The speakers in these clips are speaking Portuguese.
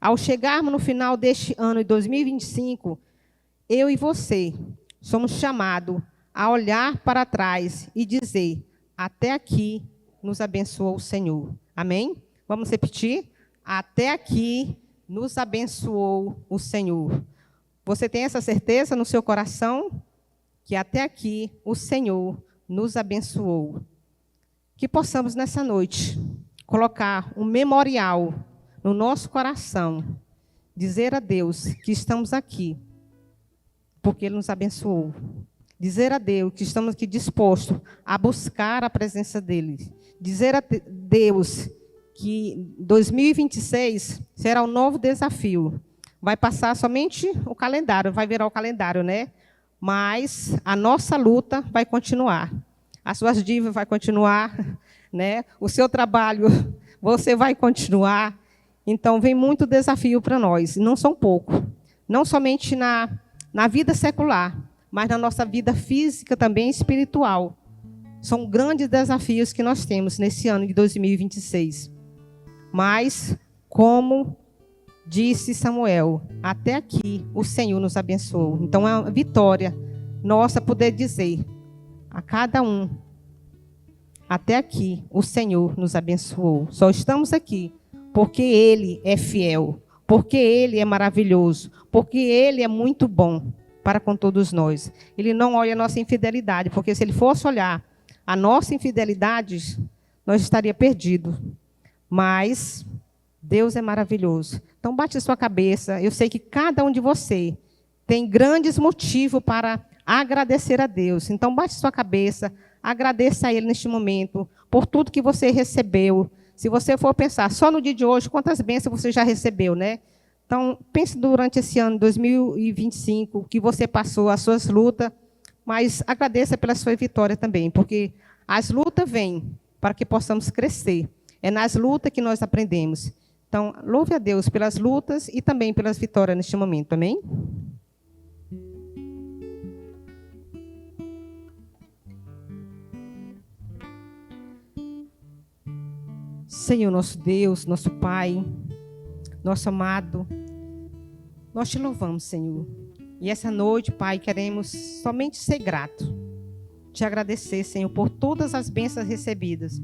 Ao chegarmos no final deste ano de 2025, eu e você somos chamados a olhar para trás e dizer: até aqui nos abençoou o Senhor. Amém? Vamos repetir? Até aqui nos abençoou o Senhor. Você tem essa certeza no seu coração? Que até aqui o Senhor nos abençoou. Que possamos nessa noite colocar um memorial no nosso coração, dizer a Deus que estamos aqui, porque Ele nos abençoou. Dizer a Deus que estamos aqui dispostos a buscar a presença dEle. Dizer a Deus que 2026 será um novo desafio. Vai passar somente o calendário, vai virar o calendário, né? Mas a nossa luta vai continuar. As suas dívidas vão continuar, né? O seu trabalho, você vai continuar. Então, vem muito desafio para nós, não são poucos. Não somente na vida secular, mas na nossa vida física também espiritual. São grandes desafios que nós temos nesse ano de 2026. Mas, como disse Samuel, até aqui o Senhor nos abençoou. Então, é uma vitória nossa poder dizer a cada um: até aqui o Senhor nos abençoou. Só estamos aqui porque Ele é fiel, porque Ele é maravilhoso, porque Ele é muito bom para com todos nós. Ele não olha a nossa infidelidade, porque se Ele fosse olhar a nossa infidelidade, nós estaríamos perdidos. Mas Deus é maravilhoso. Então, bate a sua cabeça. Eu sei que cada um de vocês tem grandes motivos para agradecer a Deus. Então, bate a sua cabeça, agradeça a Ele neste momento, por tudo que você recebeu. Se você for pensar só no dia de hoje, quantas bênçãos você já recebeu, né? Então, pense durante esse ano 2025, que você passou, as suas lutas, mas agradeça pela sua vitória também, porque as lutas vêm para que possamos crescer. É nas lutas que nós aprendemos. Então, louve a Deus pelas lutas e também pelas vitórias neste momento, amém? Senhor, nosso Deus, nosso Pai, nosso amado, nós te louvamos, Senhor. E essa noite, Pai, queremos somente ser grato. Te agradecer, Senhor, por todas as bênçãos recebidas.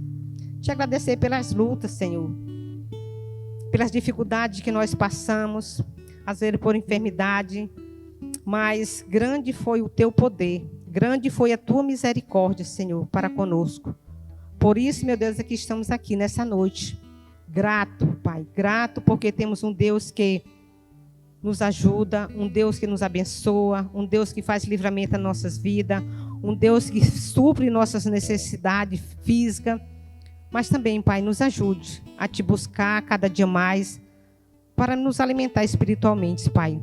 Te agradecer pelas lutas, Senhor. Pelas dificuldades que nós passamos, às vezes por enfermidade. Mas grande foi o teu poder. Grande foi a tua misericórdia, Senhor, para conosco. Por isso, meu Deus, é que estamos aqui nessa noite. Grato, Pai. Grato porque temos um Deus que nos ajuda, um Deus que nos abençoa, um Deus que faz livramento nas nossas vidas, um Deus que supre nossas necessidades físicas, mas também, Pai, nos ajude a te buscar cada dia mais para nos alimentar espiritualmente, Pai.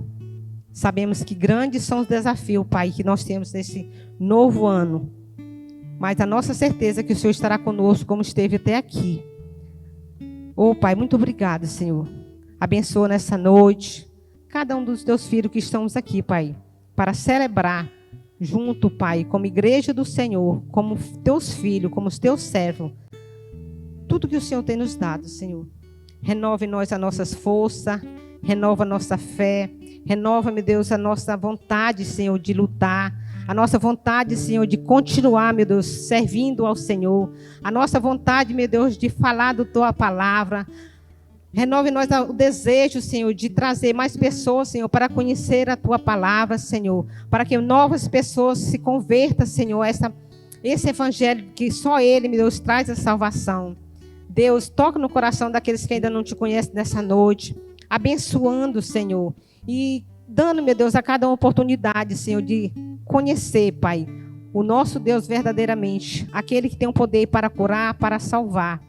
Sabemos que grandes são os desafios, Pai, que nós temos nesse novo ano, mas a nossa certeza é que o Senhor estará conosco como esteve até aqui. Oh, Pai, muito obrigado, Senhor. Abençoa nessa noite cada um dos teus filhos que estamos aqui, Pai, para celebrar junto, Pai, como igreja do Senhor, como teus filhos, como os teus servos, tudo que o Senhor tem nos dado, Senhor. Renova em nós as nossas forças, renova a nossa fé, renova, meu Deus, a nossa vontade, Senhor, de lutar, a nossa vontade, Senhor, de continuar, meu Deus, servindo ao Senhor, a nossa vontade, meu Deus, de falar da tua palavra. Renove em nós o desejo, Senhor, de trazer mais pessoas, Senhor, para conhecer a tua palavra, Senhor, para que novas pessoas se convertam, Senhor, a esse evangelho que só Ele, meu Deus, traz a salvação. Deus, toca no coração daqueles que ainda não te conhecem nessa noite, abençoando, Senhor, e dando, meu Deus, a cada uma oportunidade, Senhor, de conhecer, Pai, o nosso Deus verdadeiramente, aquele que tem o poder para curar, para salvar.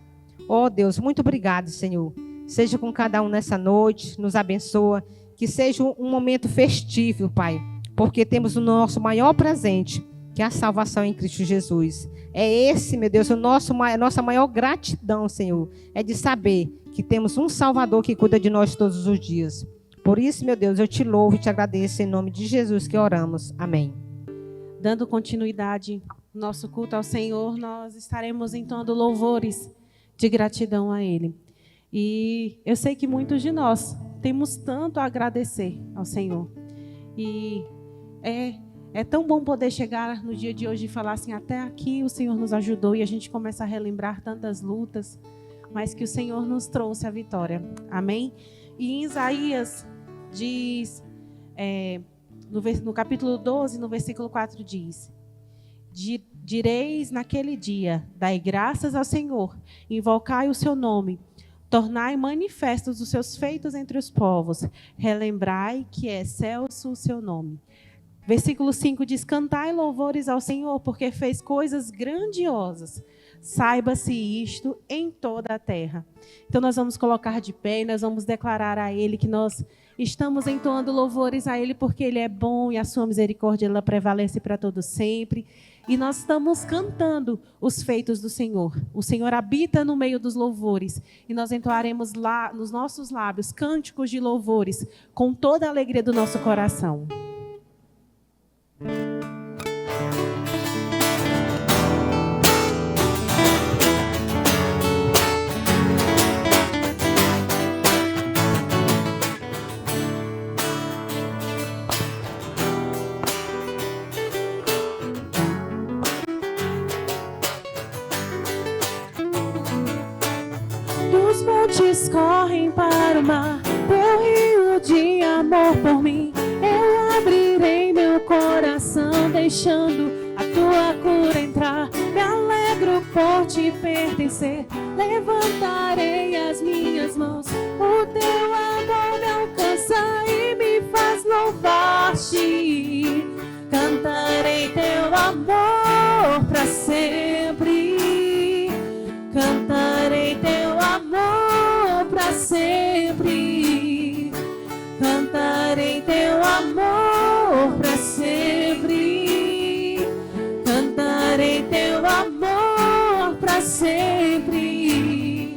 Oh, Deus, muito obrigado, Senhor. Seja com cada um nessa noite, nos abençoa, que seja um momento festivo, Pai, porque temos o nosso maior presente, que é a salvação em Cristo Jesus. É esse, meu Deus, a nossa maior gratidão, Senhor, é de saber que temos um Salvador que cuida de nós todos os dias. Por isso, meu Deus, eu te louvo e te agradeço em nome de Jesus que oramos. Amém. Dando continuidade ao nosso culto ao Senhor, nós estaremos entoando louvores de gratidão a Ele. E eu sei que muitos de nós temos tanto a agradecer ao Senhor. E é tão bom poder chegar no dia de hoje e falar assim, até aqui o Senhor nos ajudou, e a gente começa a relembrar tantas lutas, mas que o Senhor nos trouxe a vitória. Amém? E em Isaías diz, no capítulo 12, no versículo 4 diz: direis naquele dia, dai graças ao Senhor, invocai o seu nome, tornai manifestos os seus feitos entre os povos, relembrai que é excelso o seu nome. Versículo 5 diz: cantai louvores ao Senhor, porque fez coisas grandiosas. Saiba-se isto em toda a terra. Então nós vamos colocar de pé e nós vamos declarar a Ele que nós estamos entoando louvores a Ele, porque Ele é bom e a sua misericórdia ela prevalece para todo sempre. E nós estamos cantando os feitos do Senhor. O Senhor habita no meio dos louvores. E nós entoaremos lá nos nossos lábios cânticos de louvores com toda a alegria do nosso coração. Os montes correm para o mar, teu rio de amor por mim. Eu abrirei meu coração, deixando a tua cura entrar. Me alegro por te pertencer, levantarei as minhas mãos. O teu amor me alcança e me faz louvar-te. Cantarei teu amor para sempre. Cantarei teu amor para sempre. Cantarei teu amor para sempre. Cantarei teu amor para sempre.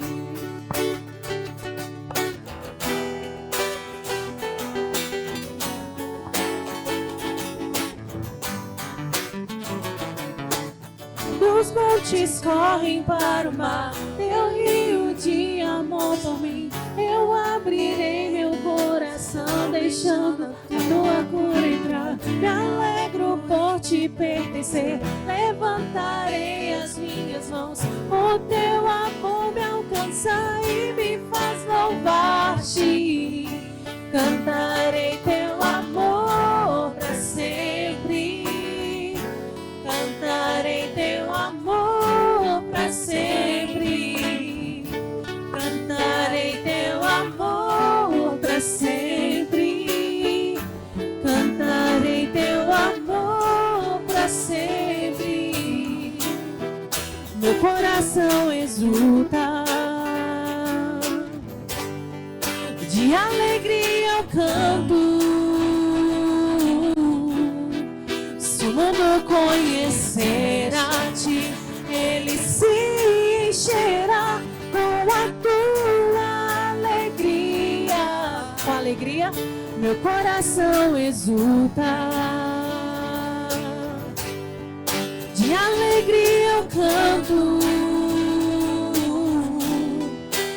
Os montes correm para o mar, teu rio de amor por mim. Eu abrirei meu coração, deixando a tua cura entrar. Me alegro por te pertencer, levantarei as minhas mãos. O teu amor me alcança e me faz louvar-te. Cantarei teu amor para sempre. Cantarei teu amor para sempre. Cantarei teu amor para sempre. Cantarei teu amor para sempre. Meu coração exulta, de alegria eu canto. Se o mundo conhecer a ti, ele se encherá com a tua alegria. Com alegria, meu coração exulta, de alegria eu canto.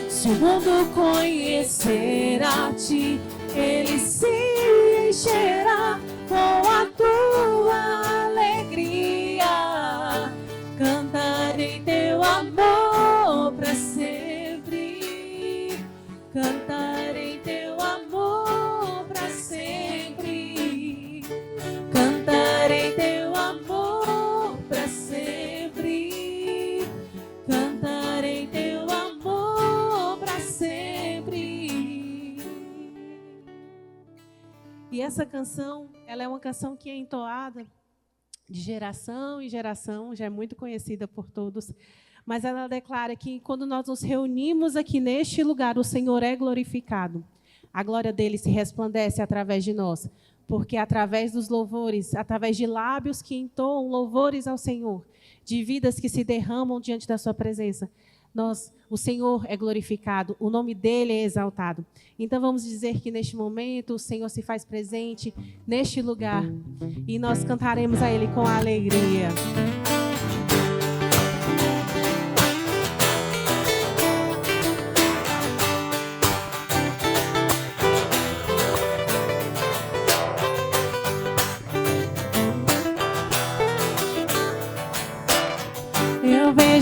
Se o mundo conhecer a ti, ele se encherá com a tua alegria. Cantarei teu amor para sempre. Cantarei teu amor para sempre. Cantarei teu amor para sempre. Cantarei teu amor para sempre. E essa canção, ela é uma canção que é entoada de geração em geração, já é muito conhecida por todos, mas ela declara que quando nós nos reunimos aqui neste lugar, o Senhor é glorificado. A glória dele se resplandece através de nós, porque através dos louvores, através de lábios que entoam louvores ao Senhor, de vidas que se derramam diante da sua presença, o Senhor é glorificado, o nome dele é exaltado. Então vamos dizer que neste momento o Senhor se faz presente neste lugar e nós cantaremos a ele com alegria.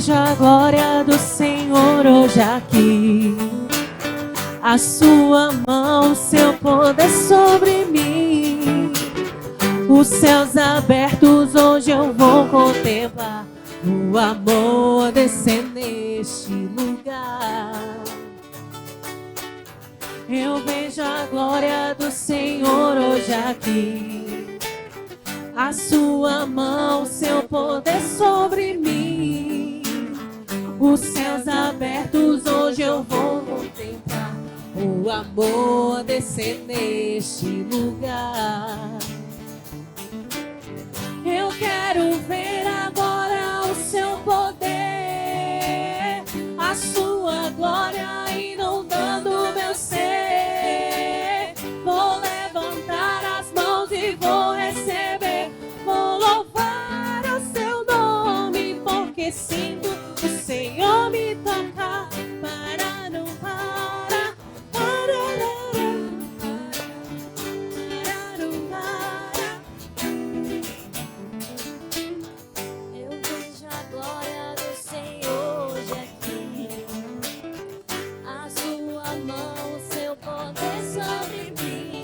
vejo a glória do Senhor hoje aqui. A sua mão, seu poder sobre mim. Os céus abertos hoje eu vou contemplar. O amor descer neste lugar. Eu vejo a glória do Senhor hoje aqui. A sua mão, seu poder sobre mim. Os céus abertos hoje eu vou contemplar. O amor descer neste lugar. Eu quero ver agora o seu poder, a sua glória inundando meu ser. Vou levantar as mãos e vou receber. Vou louvar o seu nome, porque sinto o Senhor me tocar. Para não parar, Eu vejo a glória do Senhor hoje aqui. A sua mão, seu poder sobre mim.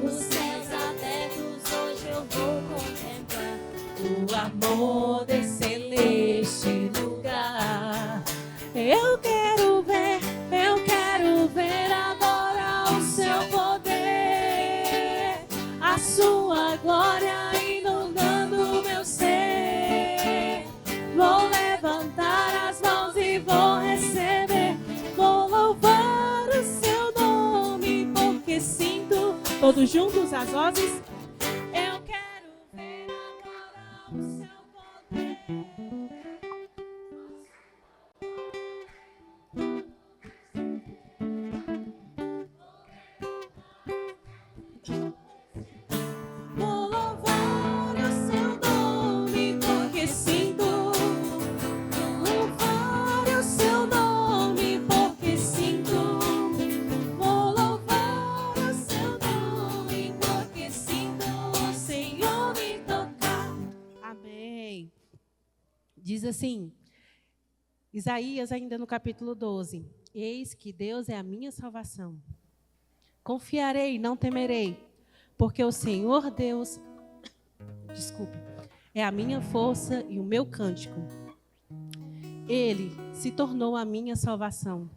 Os céus abertos hoje eu vou contemplar. o amor descer neste lugar. Eu quero ver agora o seu poder, a sua glória inundando meu ser. Vou levantar as mãos e vou receber. Vou louvar o seu nome, porque sinto. Todos juntos as vozes. Eu quero ver agora o seu poder. Vou louvar o seu nome, porque sinto. Vou louvar o seu nome, porque sinto. Vou louvar o seu nome, porque sinto o Senhor me tocar. Amém. Diz assim, Isaías, ainda no capítulo 12: Eis que Deus é a minha salvação. Confiarei, não temerei, porque o Senhor Deus, é a minha força e o meu cântico. Ele se tornou a minha salvação.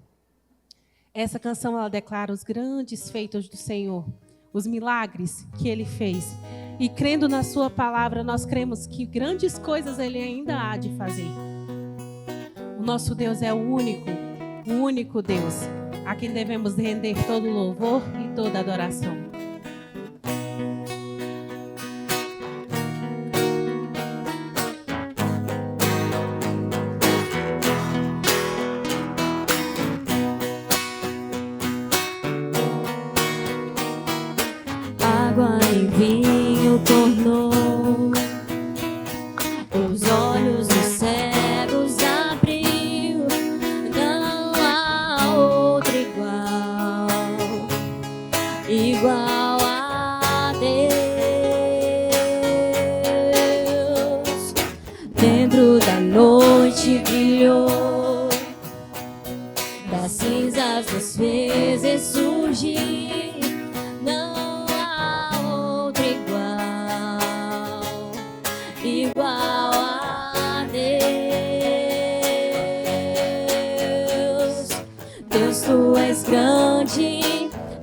Essa canção ela declara os grandes feitos do Senhor, os milagres que Ele fez. E crendo na sua palavra, nós cremos que grandes coisas Ele ainda há de fazer. O nosso Deus é o único Deus, a quem devemos render todo louvor e toda adoração. Água em vinho tornou os olhos dos cegos abriu. Não há outro igual a Deus. Dentro da noite brilhou, das cinzas nos fez ressurgir. Não há outro igual a Deus. Deus, tu és grande,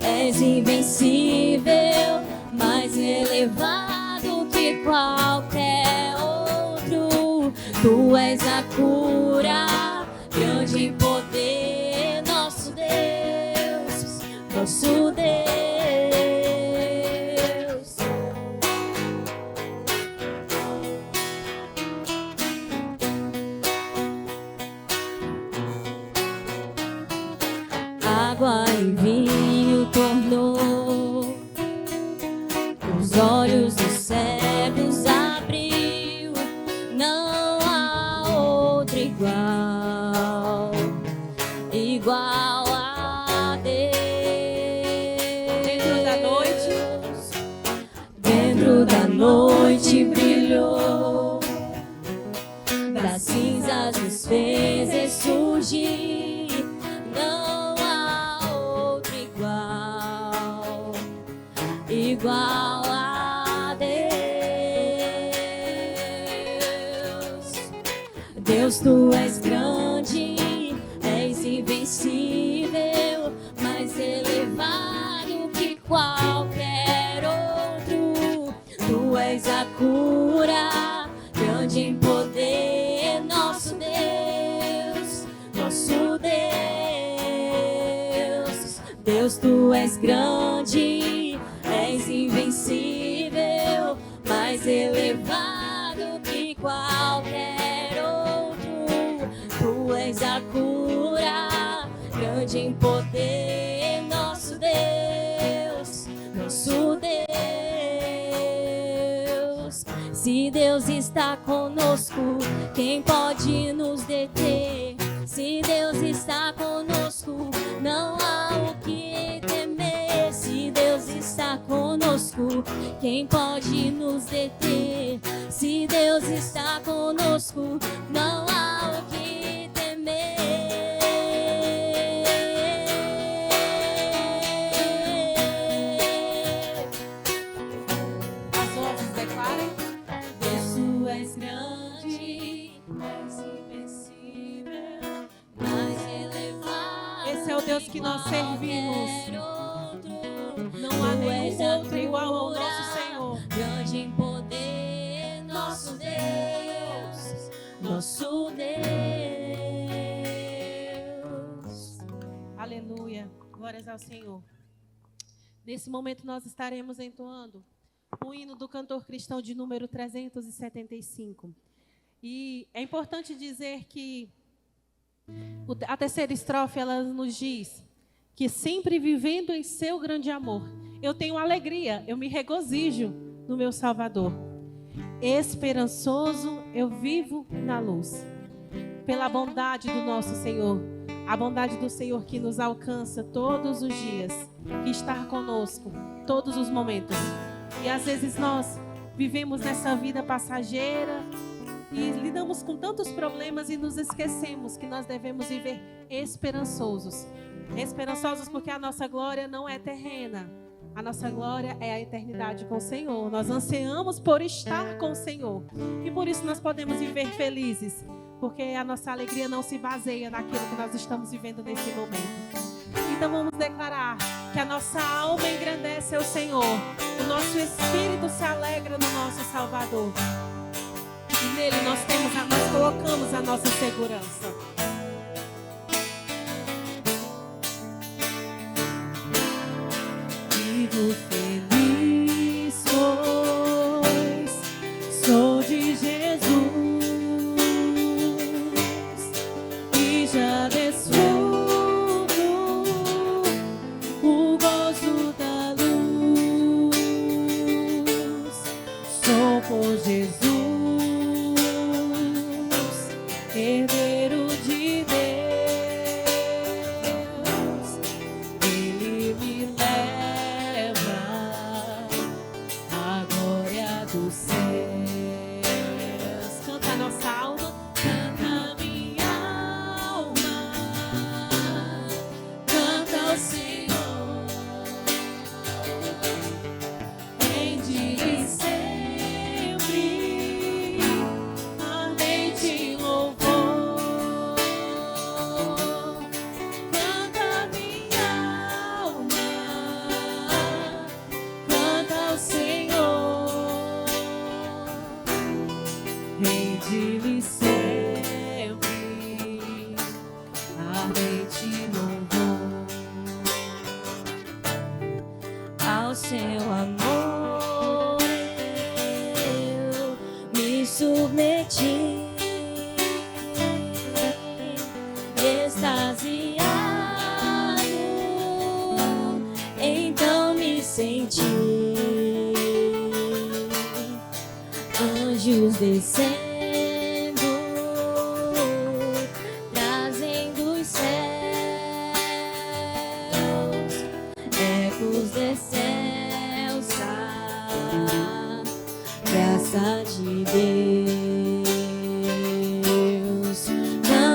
és invencível, mais elevado que qualquer outro. Tu és a cura, grande poder, nosso Deus, nosso Deus. Água em vinho tornou, os olhos dos cegos abriu. Não há outro igual a Deus. Dentro da noite brilhou, das cinzas fez ressurgir. Não há outro igual, igual a Deus. Deus, tu és grande, és invencível, mais elevado que qualquer outro. Tu és a cura, grande em poder, nosso Deus, nosso Deus. Deus, tu és grande, és invencível, mais elevado que qualquer outro. Tu és a cura, grande em poder, nosso Deus, nosso Deus. Se Deus está conosco, quem pode nos deter? Se Deus está conosco, não há o que temer. Se Deus está conosco, quem pode nos deter? Se Deus está conosco, não há o que temer. As vozes declarem. Deus, tu és grande, és invencível, mais elevado. Esse é o Deus que nós servimos. Não há Tu és nenhum a outro igual ao cura, nosso Senhor. grande em poder, nosso Deus, nosso Deus. Aleluia. Glórias ao Senhor. Nesse momento nós estaremos entoando o hino do cantor cristão de número 375. E é importante dizer que a terceira estrofe, ela nos diz que sempre vivendo em seu grande amor, eu tenho alegria, eu me regozijo no meu Salvador. Esperançoso eu vivo na luz, pela bondade do nosso Senhor, a bondade do Senhor que nos alcança todos os dias, que está conosco todos os momentos. E às vezes nós vivemos nessa vida passageira e lidamos com tantos problemas e nos esquecemos que nós devemos viver esperançosos. Esperançosos porque a nossa glória não é terrena. A nossa glória é a eternidade com o Senhor. Nós ansiamos por estar com o Senhor. E por isso nós podemos viver felizes. Porque a nossa alegria não se baseia naquilo que nós estamos vivendo nesse momento. Então vamos declarar que a nossa alma engrandece ao Senhor. O nosso espírito se alegra no nosso Salvador. E nele nós colocamos a nossa segurança. Vivo feliz, pois sou de Jesus e já desfruto o gozo da luz. Sou por Jesus herdeiro de Deus. Ele me leva à glória dos céus. Canta a nossa alma, canta minha alma, canta ao Senhor, rende sempre ardente louvor. Canta minha alma, canta ao Senhor, rende-lhe sempre ardente louvor. Ao seu amor eu me submeti, extasiado, então me senti anjos descendo, trazendo os céus, ecos descelsa, graça de Deus. Não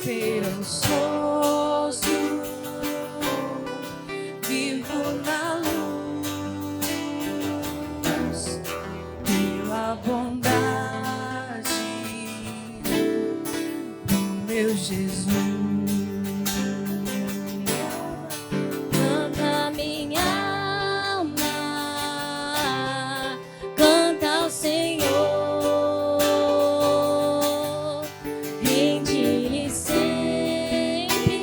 esperançoso, vivo na luz, pela bondade do meu Jesus. Canta minha alma, canta ao Senhor, rende-lhe sempre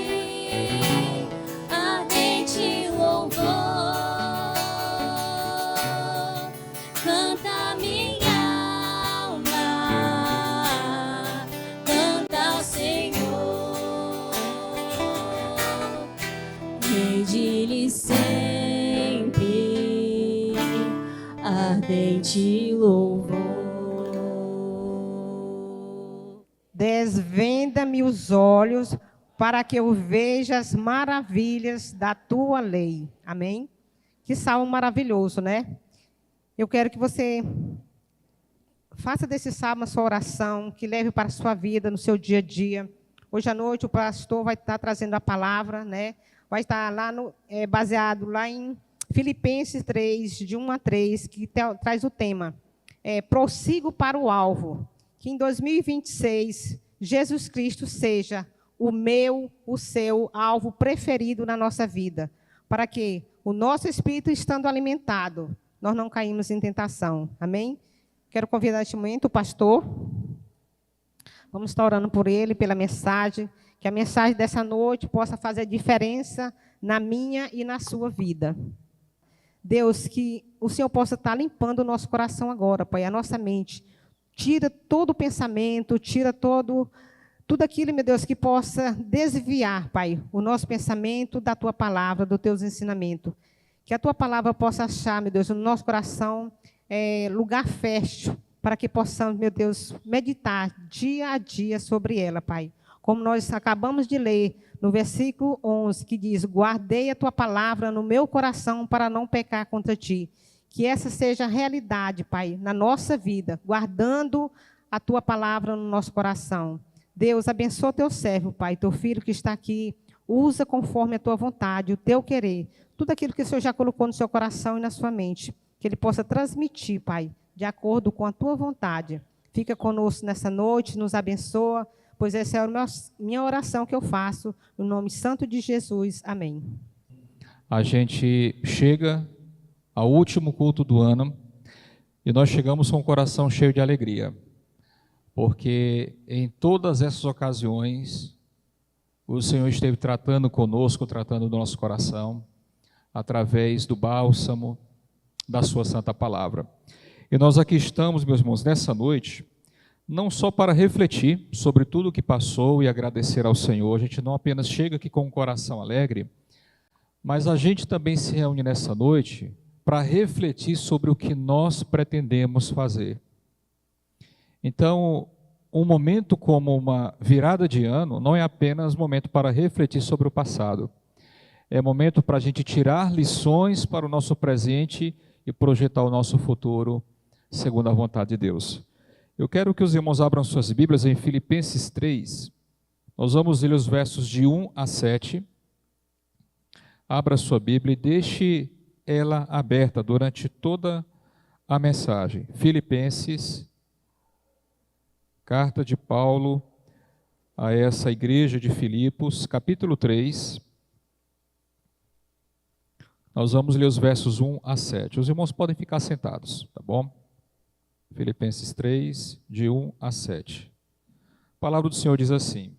ardente louvor. Canta minha alma, canta ao Senhor, rende-lhe sempre ardente louvor. Desvenda-me os olhos para que eu veja as maravilhas da tua lei. Amém? Que salmo maravilhoso, né? Eu quero que você faça desse salmo a sua oração, que leve para a sua vida, no seu dia a dia. Hoje à noite o pastor vai estar trazendo a palavra, né? Vai estar lá baseado lá em Filipenses 3, de 1 a 3, que traz o tema, prossigo para o alvo. Que em 2026, Jesus Cristo seja o seu alvo preferido na nossa vida, para que o nosso espírito estando alimentado, nós não caímos em tentação. Amém? Quero convidar neste momento o pastor. Vamos estar orando por ele, pela mensagem, que a mensagem dessa noite possa fazer diferença na minha e na sua vida. Deus, que o Senhor possa estar limpando o nosso coração agora, Pai, a nossa mente. Tira todo o pensamento, tira tudo aquilo, meu Deus, que possa desviar, Pai, o nosso pensamento da Tua palavra, dos Teus ensinamentos. Que a Tua palavra possa achar, meu Deus, no nosso coração lugar fértil, para que possamos, meu Deus, meditar dia a dia sobre ela, Pai. Como nós acabamos de ler no versículo 11, que diz, guardei a Tua palavra no meu coração para não pecar contra Ti. Que essa seja a realidade, Pai, na nossa vida, guardando a Tua palavra no nosso coração. Deus, abençoa Teu servo, Pai, Teu filho que está aqui, usa conforme a Tua vontade, o Teu querer, tudo aquilo que o Senhor já colocou no seu coração e na sua mente, que Ele possa transmitir, Pai, de acordo com a Tua vontade. Fica conosco nessa noite, nos abençoa, pois essa é a minha oração que eu faço, no nome santo de Jesus. Amém. A gente chega ao último culto do ano e nós chegamos com o coração cheio de alegria, porque em todas essas ocasiões o Senhor esteve tratando conosco, tratando do nosso coração, através do bálsamo da sua santa palavra. E nós aqui estamos, meus irmãos, nessa noite, não só para refletir sobre tudo o que passou e agradecer ao Senhor. A gente não apenas chega aqui com um coração alegre, mas a gente também se reúne nessa noite para refletir sobre o que nós pretendemos fazer. Então, um momento como uma virada de ano não é apenas momento para refletir sobre o passado. É momento para a gente tirar lições para o nosso presente e projetar o nosso futuro segundo a vontade de Deus. Eu quero que os irmãos abram suas Bíblias em Filipenses 3. Nós vamos ler os versos de 1 a 7. Abra sua Bíblia e deixe ela aberta durante toda a mensagem. Filipenses, carta de Paulo a essa igreja de Filipos, capítulo 3. Nós vamos ler os versos 1 a 7. Os irmãos podem ficar sentados, tá bom? Filipenses 3, de 1 a 7. A palavra do Senhor diz assim: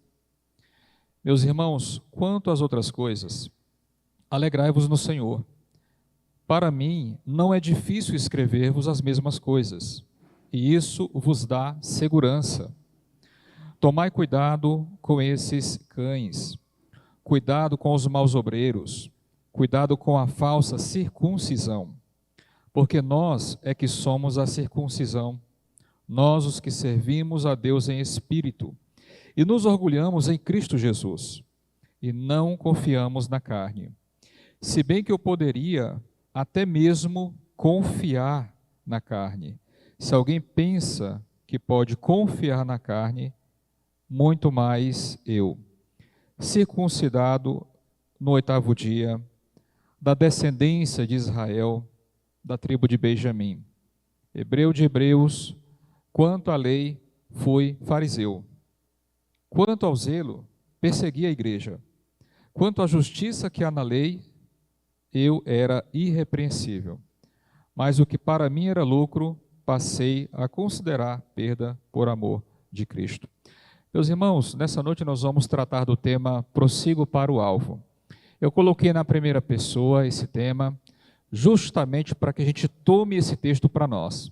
meus irmãos, quanto às outras coisas, alegrai-vos no Senhor. Para mim, não é difícil escrever-vos as mesmas coisas, e isso vos dá segurança. Tomai cuidado com esses cães, cuidado com os maus obreiros, cuidado com a falsa circuncisão, porque nós é que somos a circuncisão, nós os que servimos a Deus em espírito, e nos orgulhamos em Cristo Jesus, e não confiamos na carne. Se bem que eu poderia até mesmo confiar na carne. Se alguém pensa que pode confiar na carne, muito mais eu. circuncidado no 8º dia, da descendência de Israel, da tribo de Benjamim. Hebreu de hebreus, quanto à lei, fui fariseu. Quanto ao zelo, persegui a igreja. Quanto à justiça que há na lei, eu era irrepreensível. Mas o que para mim era lucro, passei a considerar perda por amor de Cristo. Meus irmãos, nessa noite nós vamos tratar do tema Prossigo para o alvo. Eu coloquei na primeira pessoa esse tema, justamente para que a gente tome esse texto para nós.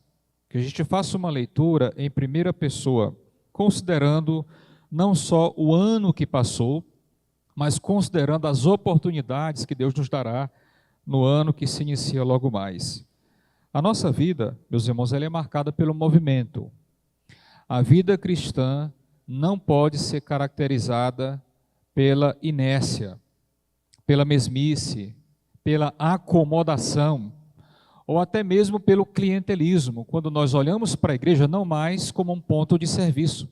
Que a gente faça uma leitura em primeira pessoa, considerando não só o ano que passou, mas considerando as oportunidades que Deus nos dará no ano que se inicia logo mais. A nossa vida, meus irmãos, ela é marcada pelo movimento. A vida cristã não pode ser caracterizada pela inércia, pela mesmice, pela acomodação, ou até mesmo pelo clientelismo, quando nós olhamos para a igreja não mais como um ponto de serviço,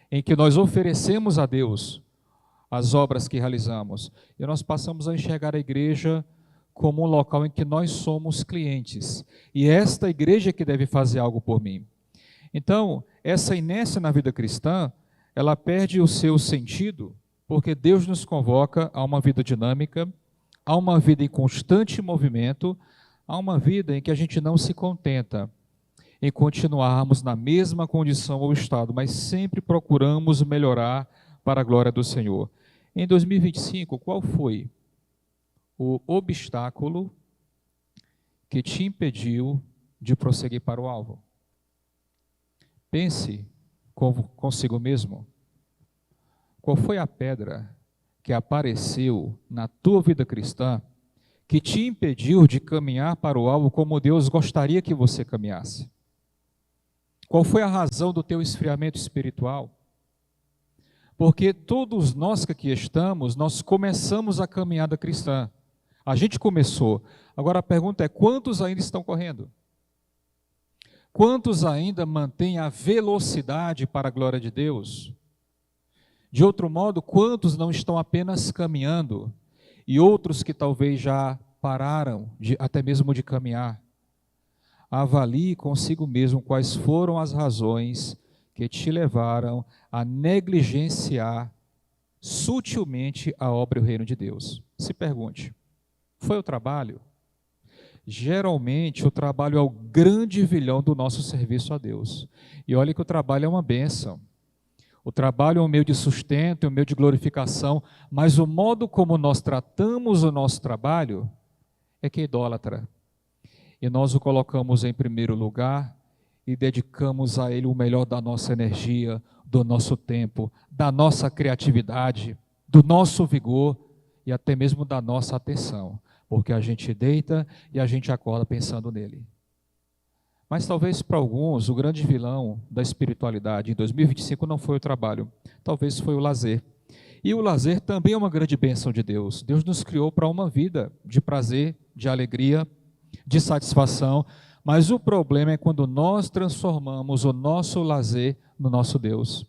em que nós oferecemos a Deus as obras que realizamos, e nós passamos a enxergar a igreja como um local em que nós somos clientes, e esta igreja que deve fazer algo por mim. Então, essa inércia na vida cristã, ela perde o seu sentido, porque Deus nos convoca a uma vida dinâmica, a uma vida em constante movimento, a uma vida em que a gente não se contenta em continuarmos na mesma condição ou estado, mas sempre procuramos melhorar para a glória do Senhor. Em 2025, qual foi o obstáculo que te impediu de prosseguir para o alvo? Pense consigo mesmo. Qual foi a pedra que apareceu na tua vida cristã que te impediu de caminhar para o alvo como Deus gostaria que você caminhasse? Qual foi a razão do teu esfriamento espiritual? Porque todos nós que aqui estamos, nós começamos a caminhada cristã. A gente começou. Agora a pergunta é, quantos ainda estão correndo? Quantos ainda mantêm a velocidade para a glória de Deus? De outro modo, quantos não estão apenas caminhando? E outros que talvez já pararam até mesmo de caminhar? Avalie consigo mesmo quais foram as razões que te levaram a negligenciar sutilmente a obra e o reino de Deus. Se pergunte, foi o trabalho? Geralmente o trabalho é o grande vilão do nosso serviço a Deus. E olha que o trabalho é uma bênção. O trabalho é um meio de sustento, é um meio de glorificação, mas o modo como nós tratamos o nosso trabalho é que é idólatra. E nós o colocamos em primeiro lugar e dedicamos a ele o melhor da nossa energia, do nosso tempo, da nossa criatividade, do nosso vigor e até mesmo da nossa atenção, porque a gente deita e a gente acorda pensando nele. Mas talvez para alguns o grande vilão da espiritualidade em 2025 não foi o trabalho, talvez foi o lazer. E o lazer também é uma grande bênção de Deus. Deus nos criou para uma vida de prazer, de alegria, de satisfação, mas o problema é quando nós transformamos o nosso lazer no nosso Deus.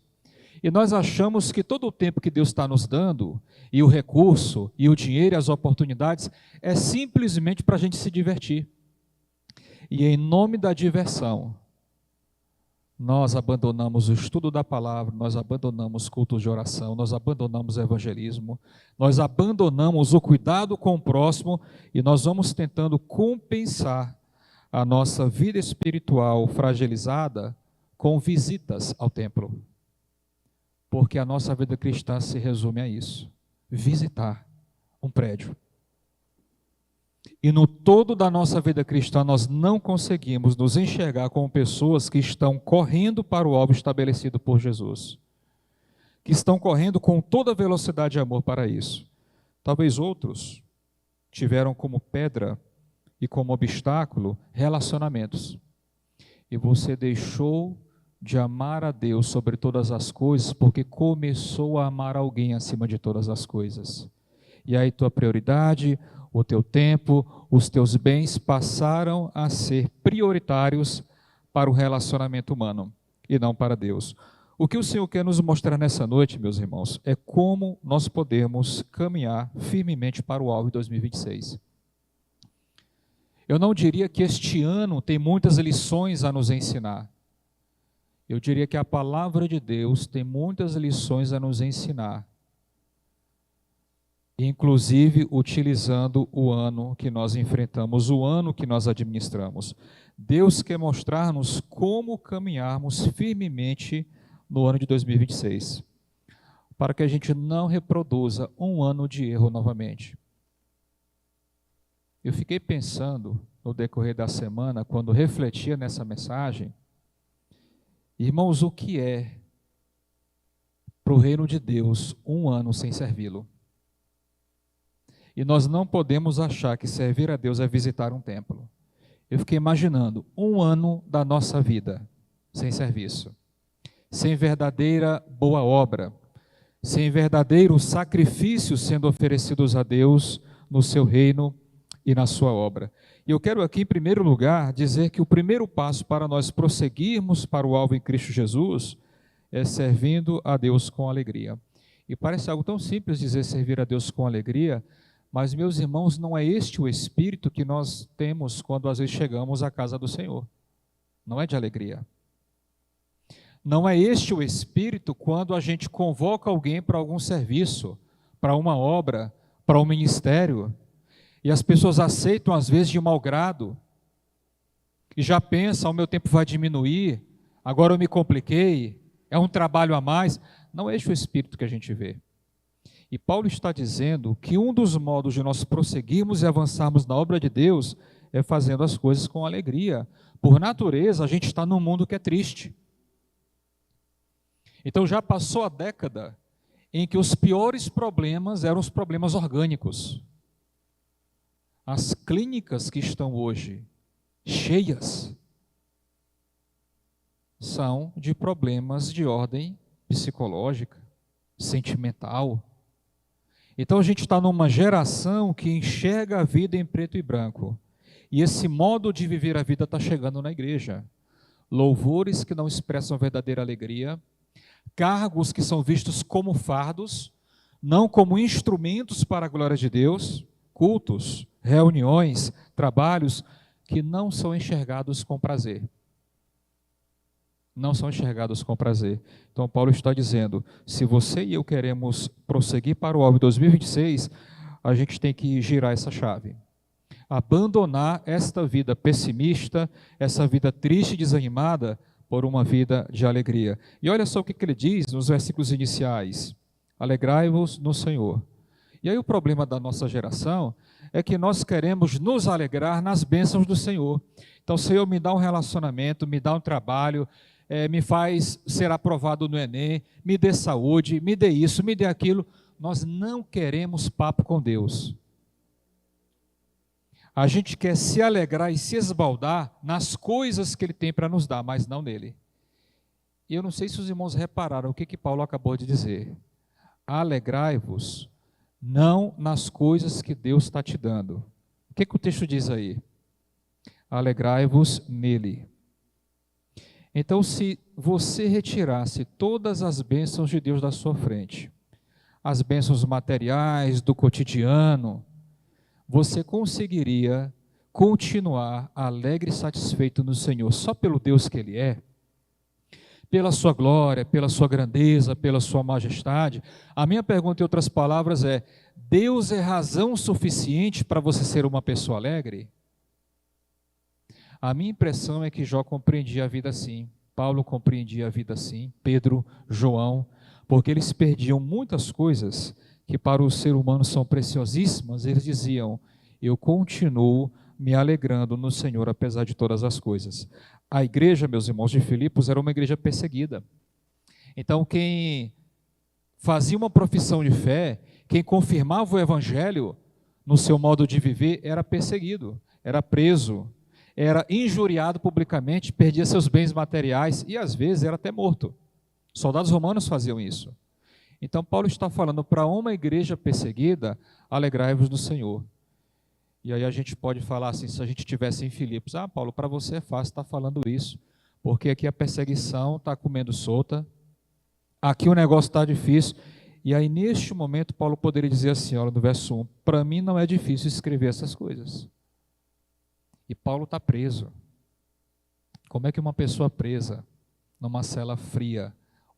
E nós achamos que todo o tempo que Deus está nos dando, e o recurso, e o dinheiro, e as oportunidades, é simplesmente para a gente se divertir. E em nome da diversão, nós abandonamos o estudo da palavra, nós abandonamos cultos de oração, nós abandonamos o evangelismo, nós abandonamos o cuidado com o próximo e nós vamos tentando compensar a nossa vida espiritual fragilizada com visitas ao templo. Porque a nossa vida cristã se resume a isso: visitar um prédio. E no todo da nossa vida cristã, nós não conseguimos nos enxergar como pessoas que estão correndo para o alvo estabelecido por Jesus. Que estão correndo com toda velocidade e amor para isso. Talvez outros tiveram como pedra e como obstáculo relacionamentos. E você deixou de amar a Deus sobre todas as coisas porque começou a amar alguém acima de todas as coisas. E aí tua prioridade, o teu tempo, os teus bens passaram a ser prioritários para o relacionamento humano e não para Deus. O que o Senhor quer nos mostrar nessa noite, meus irmãos, é como nós podemos caminhar firmemente para o alvo de 2026. Eu não diria que este ano tem muitas lições a nos ensinar. Eu diria que a palavra de Deus tem muitas lições a nos ensinar, inclusive utilizando o ano que nós enfrentamos, o ano que nós administramos. Deus quer mostrar-nos como caminharmos firmemente no ano de 2026, para que a gente não reproduza um ano de erro novamente. Eu fiquei pensando no decorrer da semana, quando refletia nessa mensagem, irmãos, o que é para o reino de Deus um ano sem servi-lo? E nós não podemos achar que servir a Deus é visitar um templo. Eu fiquei imaginando um ano da nossa vida sem serviço, sem verdadeira boa obra, sem verdadeiro sacrifício sendo oferecidos a Deus no seu reino e na sua obra. E eu quero aqui, em primeiro lugar, dizer que o primeiro passo para nós prosseguirmos para o alvo em Cristo Jesus é servindo a Deus com alegria. E parece algo tão simples dizer servir a Deus com alegria, mas, meus irmãos, não é este o espírito que nós temos quando às vezes chegamos à casa do Senhor. Não é de alegria. Não é este o espírito quando a gente convoca alguém para algum serviço, para uma obra, para um ministério, e as pessoas aceitam às vezes de mau grado, e já pensam, o meu tempo vai diminuir, agora eu me compliquei, é um trabalho a mais. Não é este o espírito que a gente vê. E Paulo está dizendo que um dos modos de nós prosseguirmos e avançarmos na obra de Deus é fazendo as coisas com alegria. Por natureza, a gente está num mundo que é triste. Então já passou a década em que os piores problemas eram os problemas orgânicos. As clínicas que estão hoje cheias são de problemas de ordem psicológica, sentimental. Então a gente está numa geração que enxerga a vida em preto e branco. E esse modo de viver a vida está chegando na igreja. Louvores que não expressam verdadeira alegria, cargos que são vistos como fardos, não como instrumentos para a glória de Deus, cultos, reuniões, trabalhos que não são enxergados com prazer. Não são enxergados com prazer. Então Paulo está dizendo, se você e eu queremos prosseguir para o alvo de 2026, a gente tem que girar essa chave. Abandonar esta vida pessimista, essa vida triste e desanimada, por uma vida de alegria. E olha só o que ele diz nos versículos iniciais. Alegrai-vos no Senhor. E aí o problema da nossa geração é que nós queremos nos alegrar nas bênçãos do Senhor. Então, Senhor, me dá um relacionamento, me dá um trabalho, me faz ser aprovado no Enem, me dê saúde, me dê isso, me dê aquilo. Nós não queremos papo com Deus. A gente quer se alegrar e se esbaldar nas coisas que Ele tem para nos dar, mas não nele. E eu não sei se os irmãos repararam o que Paulo acabou de dizer. Alegrai-vos não nas coisas que Deus está te dando. O que o texto diz aí? Alegrai-vos nele. Então, se você retirasse todas as bênçãos de Deus da sua frente, as bênçãos materiais, do cotidiano, você conseguiria continuar alegre e satisfeito no Senhor, só pelo Deus que Ele é, pela sua glória, pela sua grandeza, pela sua majestade? A minha pergunta, em outras palavras, é: Deus é razão suficiente para você ser uma pessoa alegre? A minha impressão é que Jó compreendia a vida assim, Paulo compreendia a vida assim, Pedro, João, porque eles perdiam muitas coisas que para o ser humano são preciosíssimas. Eles diziam: eu continuo me alegrando no Senhor apesar de todas as coisas. A igreja, meus irmãos, de Filipos era uma igreja perseguida. Então quem fazia uma profissão de fé, quem confirmava o evangelho no seu modo de viver, era perseguido, era preso, era injuriado publicamente, perdia seus bens materiais e às vezes era até morto. Soldados romanos faziam isso. Então Paulo está falando para uma igreja perseguida: alegrai-vos no Senhor. E aí a gente pode falar assim, se a gente estivesse em Filipos: ah, Paulo, para você é fácil estar falando isso, porque aqui a perseguição está comendo solta, aqui o negócio está difícil. E aí, neste momento, Paulo poderia dizer assim, olha, no verso 1, para mim não é difícil escrever essas coisas. E Paulo está preso. Como é que uma pessoa presa numa cela fria,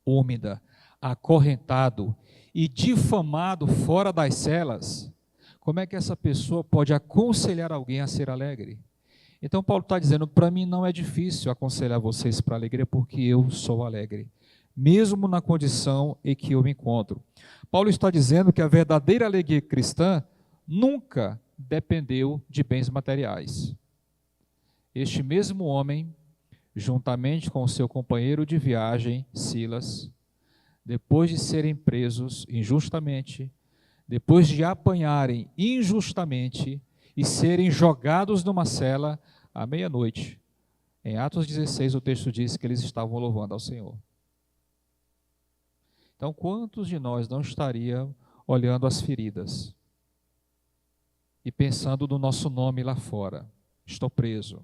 úmida, acorrentado e difamado fora das celas, como é que essa pessoa pode aconselhar alguém a ser alegre? Então Paulo está dizendo, para mim não é difícil aconselhar vocês para a alegria, porque eu sou alegre, mesmo na condição em que eu me encontro. Paulo está dizendo que a verdadeira alegria cristã nunca dependeu de bens materiais. Este mesmo homem, juntamente com o seu companheiro de viagem, Silas, depois de serem presos injustamente, depois de apanharem injustamente e serem jogados numa cela à meia-noite, em Atos 16 o texto diz que eles estavam louvando ao Senhor. Então, quantos de nós não estariam olhando as feridas e pensando no nosso nome lá fora? Estou preso.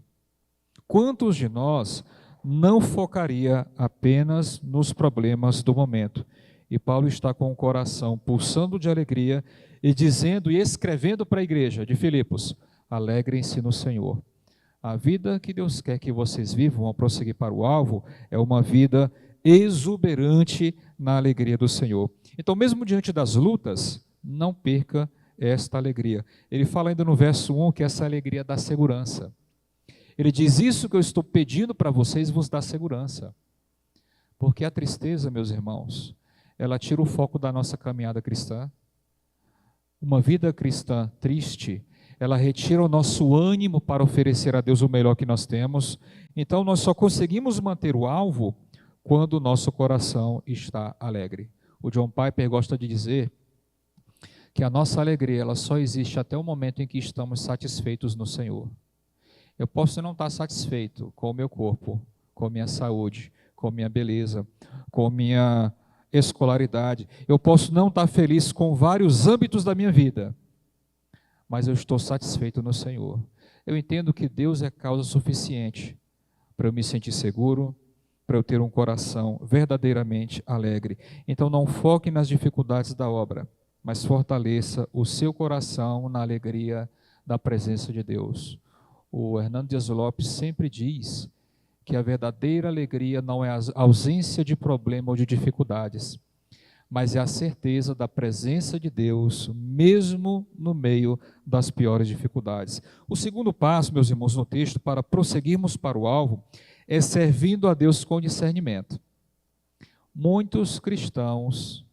Quantos de nós não focaria apenas nos problemas do momento? E Paulo está com o coração pulsando de alegria e dizendo e escrevendo para a igreja de Filipos, alegrem-se no Senhor. A vida que Deus quer que vocês vivam ao prosseguir para o alvo é uma vida exuberante na alegria do Senhor. Então, mesmo diante das lutas, não perca esta alegria. Ele fala ainda no verso 1 que essa alegria dá segurança. Ele diz, isso que eu estou pedindo para vocês vos dá segurança. Porque a tristeza, meus irmãos, ela tira o foco da nossa caminhada cristã. Uma vida cristã triste, ela retira o nosso ânimo para oferecer a Deus o melhor que nós temos. Então, nós só conseguimos manter o alvo quando o nosso coração está alegre. O John Piper gosta de dizer que a nossa alegria ela só existe até o momento em que estamos satisfeitos no Senhor. Eu posso não estar satisfeito com o meu corpo, com a minha saúde, com a minha beleza, com a minha escolaridade. Eu posso não estar feliz com vários âmbitos da minha vida, mas eu estou satisfeito no Senhor. Eu entendo que Deus é causa suficiente para eu me sentir seguro, para eu ter um coração verdadeiramente alegre. Então não foque nas dificuldades da obra, mas fortaleça o seu coração na alegria da presença de Deus. O Hernando Dias Lopes sempre diz que a verdadeira alegria não é a ausência de problema ou de dificuldades, mas é a certeza da presença de Deus, mesmo no meio das piores dificuldades. O segundo passo, meus irmãos, no texto, para prosseguirmos para o alvo, é servindo a Deus com discernimento. Muitos cristãos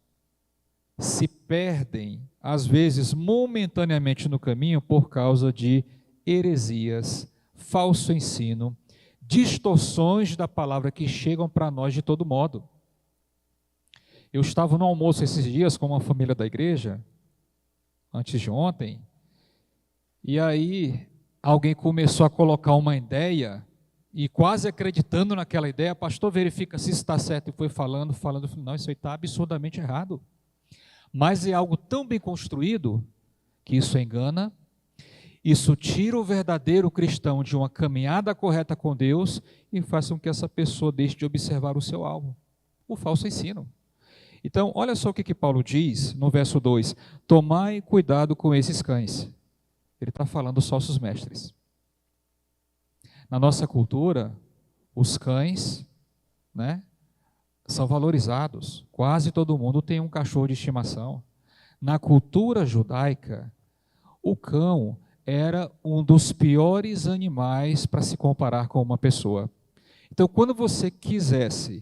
se perdem, às vezes, momentaneamente no caminho por causa de heresias, falso ensino, distorções da palavra que chegam para nós de todo modo. Eu estava no almoço esses dias com uma família da igreja, antes de ontem, e aí alguém começou a colocar uma ideia, e quase acreditando naquela ideia, pastor, verifica se está certo, e foi falando, não, isso aí está absurdamente errado. Mas é algo tão bem construído, que isso engana, isso tira o verdadeiro cristão de uma caminhada correta com Deus, e faz com que essa pessoa deixe de observar o seu alvo, o falso ensino. Então, olha só o que Paulo diz no verso 2, tomai cuidado com esses cães. Ele está falando dos falsos mestres. Na nossa cultura, os cães, né, são valorizados. Quase todo mundo tem um cachorro de estimação. Na cultura judaica, o cão era um dos piores animais para se comparar com uma pessoa. Então, quando você quisesse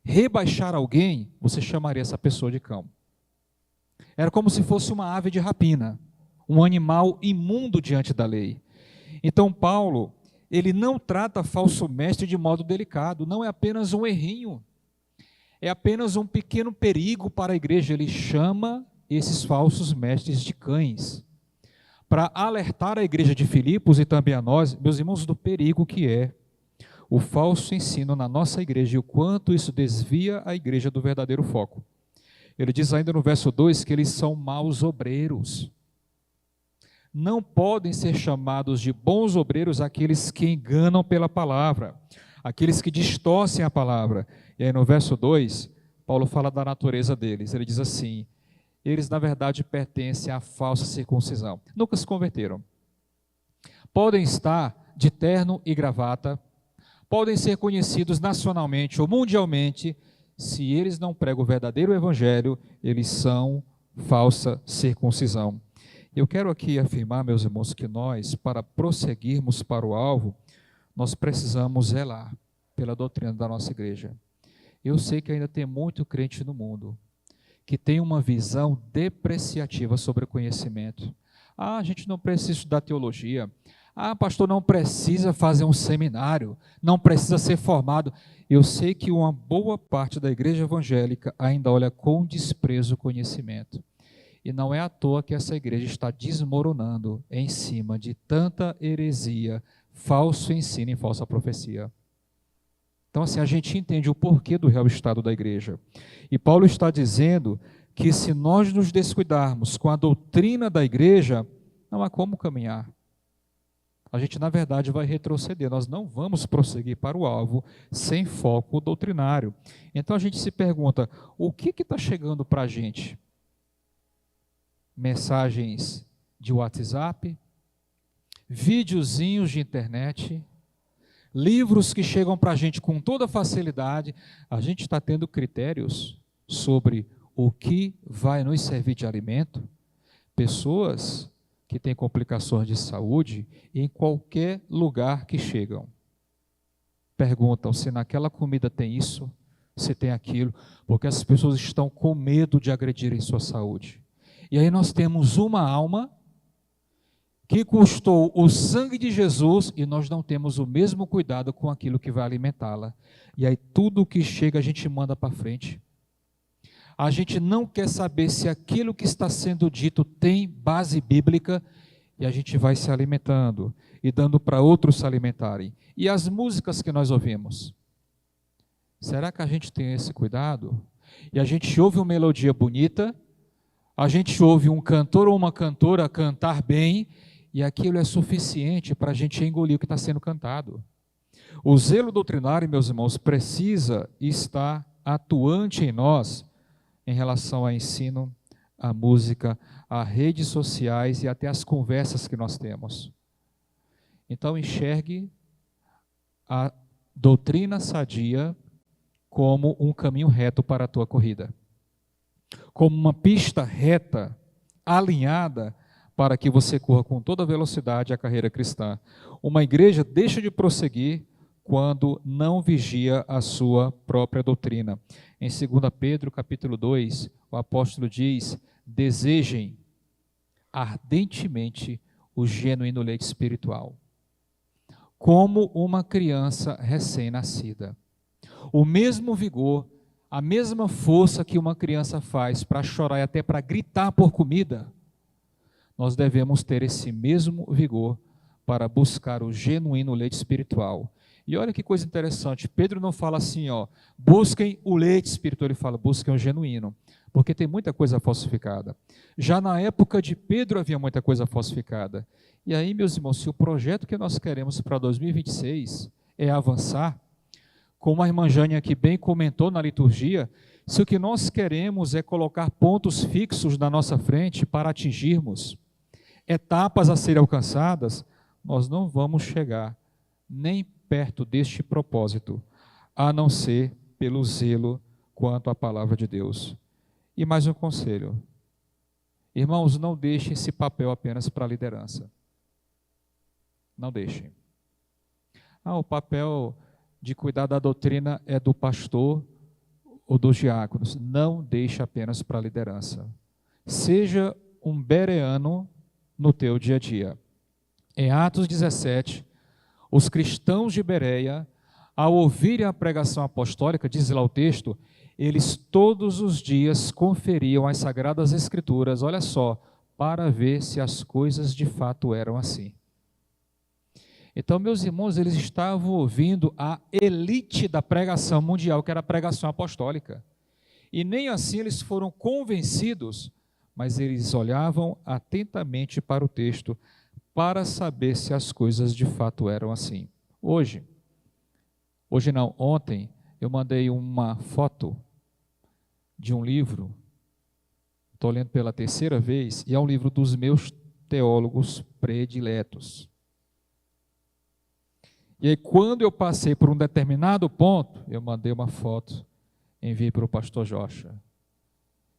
rebaixar alguém, você chamaria essa pessoa de cão. Era como se fosse uma ave de rapina, um animal imundo diante da lei. Então, Paulo, ele não trata falso mestre de modo delicado, não é apenas um errinho, é apenas um pequeno perigo para a igreja. Ele chama esses falsos mestres de cães, para alertar a igreja de Filipos e também a nós, meus irmãos, do perigo que é o falso ensino na nossa igreja e o quanto isso desvia a igreja do verdadeiro foco. Ele diz ainda no verso 2 que eles são maus obreiros. Não podem ser chamados de bons obreiros aqueles que enganam pela palavra, aqueles que distorcem a palavra. E aí no verso 2, Paulo fala da natureza deles. Ele diz assim: eles na verdade pertencem à falsa circuncisão. Nunca se converteram. Podem estar de terno e gravata, podem ser conhecidos nacionalmente ou mundialmente, se eles não pregam o verdadeiro evangelho, eles são falsa circuncisão. Eu quero aqui afirmar, meus irmãos, que nós, para prosseguirmos para o alvo, nós precisamos zelar pela doutrina da nossa igreja. Eu sei que ainda tem muito crente no mundo que tem uma visão depreciativa sobre o conhecimento. A gente não precisa estudar teologia. Pastor, não precisa fazer um seminário, não precisa ser formado. Eu sei que uma boa parte da igreja evangélica ainda olha com desprezo o conhecimento. E não é à toa que essa igreja está desmoronando em cima de tanta heresia, falso ensino e falsa profecia. Então, assim, a gente entende o porquê do real estado da igreja. E Paulo está dizendo que se nós nos descuidarmos com a doutrina da igreja, não há como caminhar. A gente, na verdade, vai retroceder. Nós não vamos prosseguir para o alvo sem foco doutrinário. Então, a gente se pergunta, o que está chegando para a gente? Mensagens de WhatsApp, videozinhos de internet, livros que chegam para a gente com toda facilidade. A gente está tendo critérios sobre o que vai nos servir de alimento. Pessoas que têm complicações de saúde em qualquer lugar que chegam perguntam se naquela comida tem isso, se tem aquilo, porque as pessoas estão com medo de agredirem sua saúde. E aí nós temos uma alma que custou o sangue de Jesus e nós não temos o mesmo cuidado com aquilo que vai alimentá-la. E aí tudo que chega a gente manda para frente. A gente não quer saber se aquilo que está sendo dito tem base bíblica e a gente vai se alimentando e dando para outros se alimentarem. E as músicas que nós ouvimos? Será que a gente tem esse cuidado? E a gente ouve uma melodia bonita, a gente ouve um cantor ou uma cantora cantar bem, e aquilo é suficiente para a gente engolir o que está sendo cantado. O zelo doutrinário, meus irmãos, precisa estar atuante em nós em relação ao ensino, à música, a redes sociais e até as conversas que nós temos. Então, enxergue a doutrina sadia como um caminho reto para a tua corrida, como uma pista reta, alinhada, para que você corra com toda velocidade a carreira cristã. Uma igreja deixa de prosseguir quando não vigia a sua própria doutrina. Em 2 Pedro, capítulo 2, o apóstolo diz: desejem ardentemente o genuíno leite espiritual, como uma criança recém-nascida. O mesmo vigor, a mesma força que uma criança faz para chorar e até para gritar por comida, nós devemos ter esse mesmo vigor para buscar o genuíno leite espiritual. E olha que coisa interessante, Pedro não fala assim, busquem o leite espiritual, ele fala, busquem o genuíno, porque tem muita coisa falsificada. Já na época de Pedro havia muita coisa falsificada. E aí, meus irmãos, se o projeto que nós queremos para 2026 é avançar, como a irmã Jane aqui bem comentou na liturgia, se o que nós queremos é colocar pontos fixos na nossa frente para atingirmos etapas a serem alcançadas, nós não vamos chegar nem perto deste propósito, a não ser pelo zelo quanto à palavra de Deus. E mais um conselho. Irmãos, não deixem esse papel apenas para a liderança. Não deixem. O papel de cuidar da doutrina é do pastor ou dos diáconos. Não deixe apenas para a liderança. Seja um bereano no teu dia a dia. Em Atos 17, os cristãos de Bereia, ao ouvirem a pregação apostólica, diz lá o texto, eles todos os dias conferiam as Sagradas Escrituras, olha só, para ver se as coisas de fato eram assim. Então, meus irmãos, eles estavam ouvindo a elite da pregação mundial, que era a pregação apostólica. E nem assim eles foram convencidos, mas eles olhavam atentamente para o texto para saber se as coisas de fato eram assim. Ontem, eu mandei uma foto de um livro, estou lendo pela terceira vez, e é um livro dos meus teólogos prediletos. E aí, quando eu passei por um determinado ponto, eu mandei uma foto, enviei para o pastor Joshua.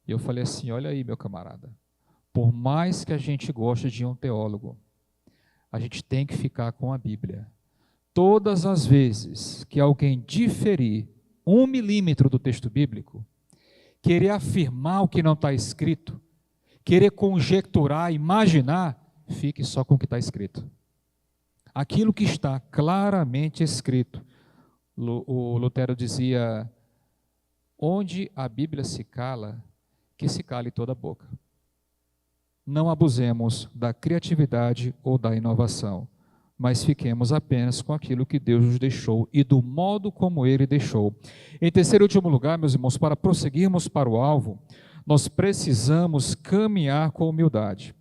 E eu falei assim, olha aí, meu camarada, por mais que a gente goste de um teólogo, a gente tem que ficar com a Bíblia. Todas as vezes que alguém diferir 1 milímetro do texto bíblico, querer afirmar o que não está escrito, querer conjecturar, imaginar, fique só com o que está escrito. Aquilo que está claramente escrito. O Lutero dizia, onde a Bíblia se cala, que se cale toda a boca. Não abusemos da criatividade ou da inovação, mas fiquemos apenas com aquilo que Deus nos deixou e do modo como Ele deixou. Em terceiro e último lugar, meus irmãos, para prosseguirmos para o alvo, nós precisamos caminhar com humildade.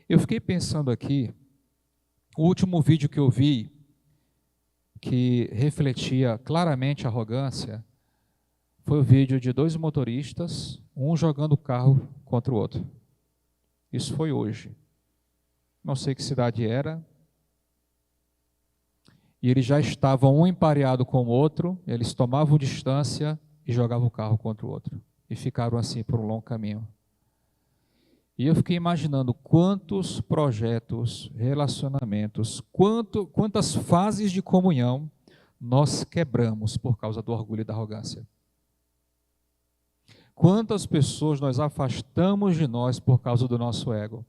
Eu fiquei pensando aqui, o último vídeo que eu vi, que refletia claramente a arrogância, foi o vídeo de 2 motoristas, um jogando o carro contra o outro. Isso foi hoje. Não sei que cidade era. E eles já estavam um empareado com o outro, eles tomavam distância e jogavam o carro contra o outro. E ficaram assim por um longo caminho. E eu fiquei imaginando quantos projetos, relacionamentos, quantas fases de comunhão nós quebramos por causa do orgulho e da arrogância. Quantas pessoas nós afastamos de nós por causa do nosso ego.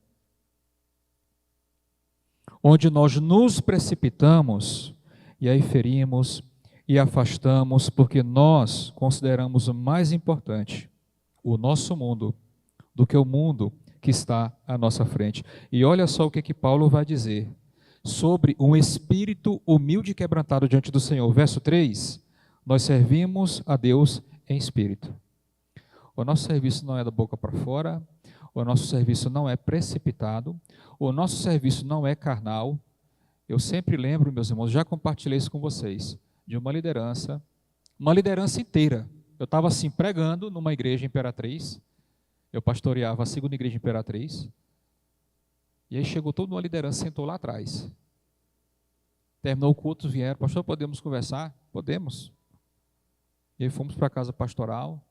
Onde nós nos precipitamos e aí ferimos e afastamos porque nós consideramos mais importante o nosso mundo do que o mundo que está à nossa frente. E olha só o que Paulo vai dizer sobre um espírito humilde e quebrantado diante do Senhor. Verso 3, nós servimos a Deus em espírito. O nosso serviço não é da boca para fora, o nosso serviço não é precipitado, o nosso serviço não é carnal. Eu sempre lembro, meus irmãos, já compartilhei isso com vocês, de uma liderança inteira. Eu estava assim, pregando numa igreja Imperatriz, eu pastoreava a 2ª igreja Imperatriz, e aí chegou toda uma liderança, sentou lá atrás. Terminou o culto, vieram, pastor, podemos conversar? Podemos. E aí fomos para a casa pastoral,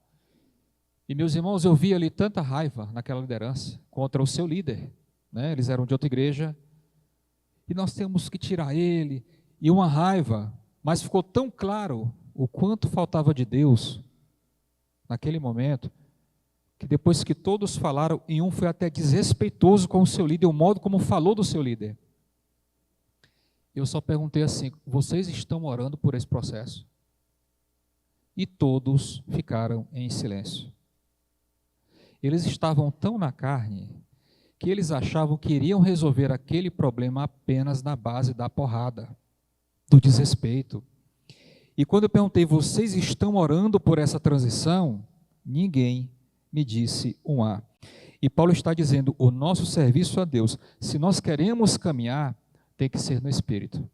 e meus irmãos, eu vi ali tanta raiva naquela liderança contra o seu líder, né? Eles eram de outra igreja, e nós temos que tirar ele, e uma raiva, mas ficou tão claro o quanto faltava de Deus naquele momento, que depois que todos falaram, e um foi até desrespeitoso com o seu líder, o modo como falou do seu líder. Eu só perguntei assim, vocês estão orando por esse processo? E todos ficaram em silêncio. Eles estavam tão na carne que eles achavam que iriam resolver aquele problema apenas na base da porrada, do desrespeito. E quando eu perguntei, vocês estão orando por essa transição? Ninguém me disse um A. E Paulo está dizendo, o nosso serviço a Deus, se nós queremos caminhar, tem que ser no Espírito.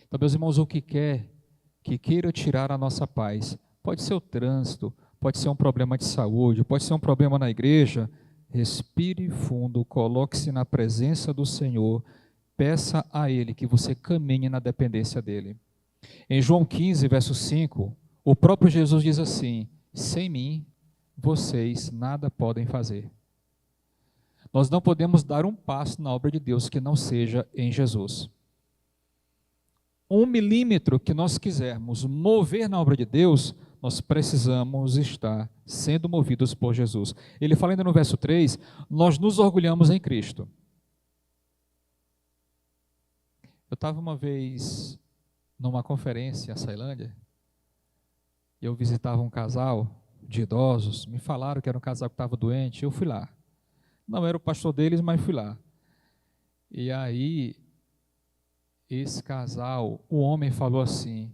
Então, meus irmãos, o que queira tirar a nossa paz, pode ser o trânsito, pode ser um problema de saúde, pode ser um problema na igreja, respire fundo, coloque-se na presença do Senhor, peça a Ele que você caminhe na dependência dEle. Em João 15, verso 5, o próprio Jesus diz assim, sem mim, vocês nada podem fazer. Nós não podemos dar um passo na obra de Deus que não seja em Jesus. 1 milímetro que nós quisermos mover na obra de Deus, nós precisamos estar sendo movidos por Jesus. Ele fala ainda no verso 3, nós nos orgulhamos em Cristo. Eu estava uma vez numa conferência em Ceilândia, e eu visitava um casal de idosos, me falaram que era um casal que estava doente, eu fui lá. Não era o pastor deles, mas fui lá. E aí, esse casal, o homem falou assim,